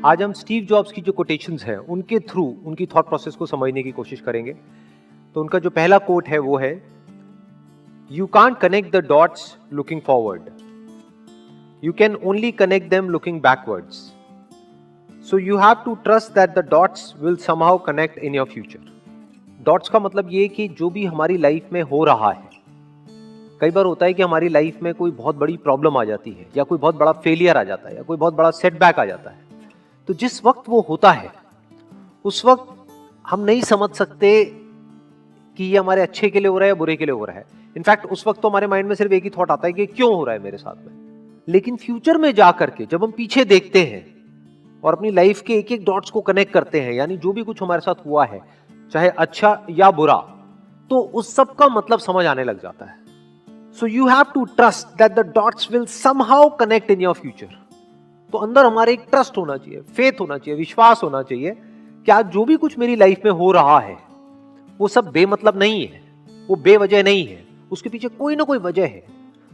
आज हम Steve jobs की जो कोटेशंस हैं उनके थ्रू उनकी थॉट प्रोसेस को समझने की कोशिश करेंगे। तो उनका जो पहला कोट है वो है, you can't connect the dots looking forward, you can only connect them looking backwards, so you have to trust that the dots will somehow connect in your future. Dots का मतलब ये कि जो भी हमारी लाइफ में हो रहा है, कई बार होता है कि हमारी लाइफ में कोई बहुत बड़ी प्रॉब्लम आ जाती है या कोई बहुत बड़ा फेलियर आ जाता है या कोई बहुत बड़ा सेटबैक आ जाता है, तो जिस वक्त वो होता है उस वक्त हम नहीं समझ सकते कि ये हमारे अच्छे के लिए हो रहा है या बुरे के लिए हो रहा है। इनफैक्ट उस वक्त तो हमारे माइंड में सिर्फ एक ही थॉट आता है कि क्यों हो रहा है मेरे साथ में। लेकिन फ्यूचर में जाकर के जब हम पीछे देखते हैं और अपनी लाइफ के एक एक डॉट्स को कनेक्ट करते हैं, यानी जो भी कुछ हमारे साथ हुआ है चाहे अच्छा या बुरा, तो उस सब का मतलब समझ आने लग जाता है। So you have to trust that the dots will somehow connect in your future. तो अंदर हमारे एक ट्रस्ट होना चाहिए, फेथ होना चाहिए, विश्वास होना चाहिए कि आज जो भी कुछ मेरी लाइफ में हो रहा है वो सब बेमतलब नहीं है, वो बेवजह नहीं है, उसके पीछे कोई ना कोई वजह है।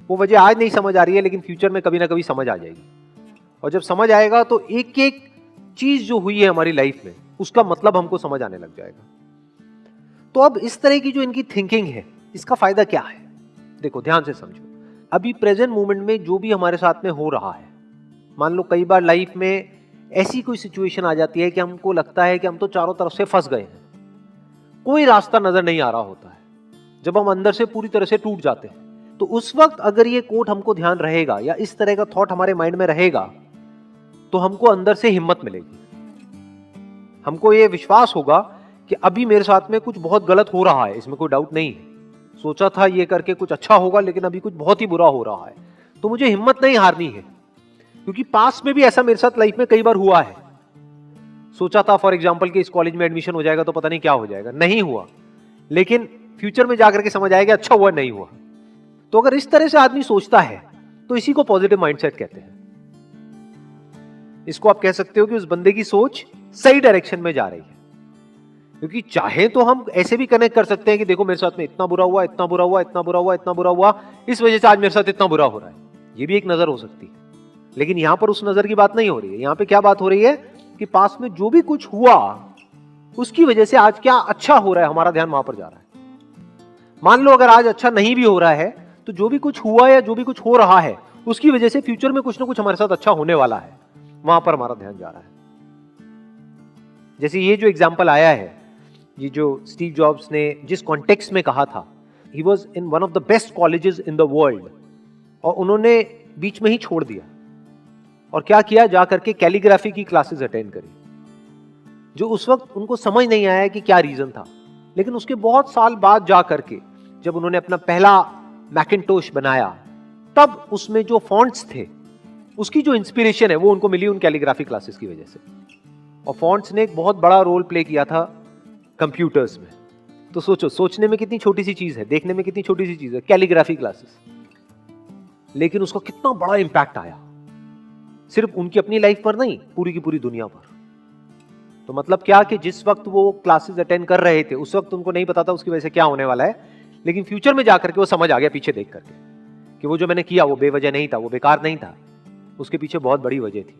वो वजह आज नहीं समझ आ रही है लेकिन फ्यूचर में कभी ना कभी समझ आ जाएगी, और जब समझ आएगा तो एक एक चीज जो हुई है हमारी लाइफ में उसका मतलब हमको समझ आने लग जाएगा। तो अब इस तरह की जो इनकी थिंकिंग है, इसका फायदा क्या है? देखो, ध्यान से समझो। अभी प्रेजेंट मोमेंट में जो भी हमारे साथ में हो रहा है, मान लो कई बार लाइफ में ऐसी कोई सिचुएशन आ जाती है कि हमको लगता है कि हम तो चारों तरफ से फंस गए हैं, कोई रास्ता नजर नहीं आ रहा होता है, जब हम अंदर से पूरी तरह से टूट जाते हैं। तो उस वक्त अगर ये कोट हमको ध्यान रहेगा या इस तरह का थॉट हमारे माइंड में रहेगा तो हमको अंदर से हिम्मत मिलेगी, हमको ये विश्वास होगा कि अभी मेरे साथ में कुछ बहुत गलत हो रहा है, इसमें कोई डाउट नहीं है। सोचा था ये करके कुछ अच्छा होगा लेकिन अभी कुछ बहुत ही बुरा हो रहा है, तो मुझे हिम्मत नहीं हारनी है, क्योंकि पास्ट में भी ऐसा मेरे साथ लाइफ में कई बार हुआ है। सोचा था फॉर एग्जांपल कि इस कॉलेज में एडमिशन हो जाएगा तो पता नहीं क्या हो जाएगा, नहीं हुआ, लेकिन फ्यूचर में जाकर के समझ आएगा अच्छा हुआ, नहीं हुआ। तो अगर इस तरह से आदमी सोचता है तो इसी को पॉजिटिव माइंडसेट कहते हैं। इसको आप कह सकते हो कि उस बंदे की सोच सही डायरेक्शन में जा रही है, क्योंकि चाहे तो हम ऐसे भी कनेक्ट कर सकते हैं कि देखो मेरे साथ में इतना बुरा हुआ, इतना बुरा हुआ, इतना बुरा हुआ, इतना बुरा हुआ, इस वजह से आज मेरे साथ इतना बुरा हो रहा है। ये भी एक नजर हो सकती है, लेकिन यहां पर उस नजर की बात नहीं हो रही है। यहां पे क्या बात हो रही है कि पास में जो भी कुछ हुआ उसकी वजह से आज क्या अच्छा हो रहा है, हमारा ध्यान वहां पर जा रहा है। मान लो अगर आज अच्छा नहीं भी हो रहा है तो जो भी कुछ हुआ या जो भी कुछ हो रहा है उसकी वजह से फ्यूचर में कुछ ना कुछ हमारे साथ अच्छा होने वाला है, वहां पर हमारा ध्यान जा रहा है। जैसे ये जो एग्जाम्पल आया है, ये जो स्टीव जॉब्स ने जिस कॉन्टेक्स्ट में कहा था, he was in one of the best colleges in the world, और उन्होंने बीच में ही छोड़ दिया और क्या किया, जाकर के कैलीग्राफी की क्लासेस अटेंड करी, जो उस वक्त उनको समझ नहीं आया कि क्या रीजन था। लेकिन उसके बहुत साल बाद जाकर के जब उन्होंने अपना पहला मैकिन्टोश बनाया, तब उसमें जो फॉन्ट्स थे उसकी जो इंस्पिरेशन है वो उनको मिली उन कैलीग्राफी क्लासेस की वजह से। और फॉन्ट्स ने एक बहुत बड़ा रोल प्ले किया था कंप्यूटर्स में। तो सोचो, सोचने में कितनी छोटी सी चीज है, देखने में कितनी छोटी सी चीज है, कैलीग्राफी क्लासेस, लेकिन उसका कितना बड़ा इंपैक्ट आया, सिर्फ उनकी अपनी लाइफ पर नहीं, पूरी की पूरी दुनिया पर। तो मतलब क्या कि जिस वक्त वो क्लासेस अटेंड कर रहे थे उस वक्त उनको नहीं पता था उसकी वजह से क्या होने वाला है, लेकिन फ्यूचर में जाकर के वो समझ आ गया पीछे देख करके कि वो जो मैंने किया वो बेवजह नहीं था, वो बेकार नहीं था, उसके पीछे बहुत बड़ी वजह थी।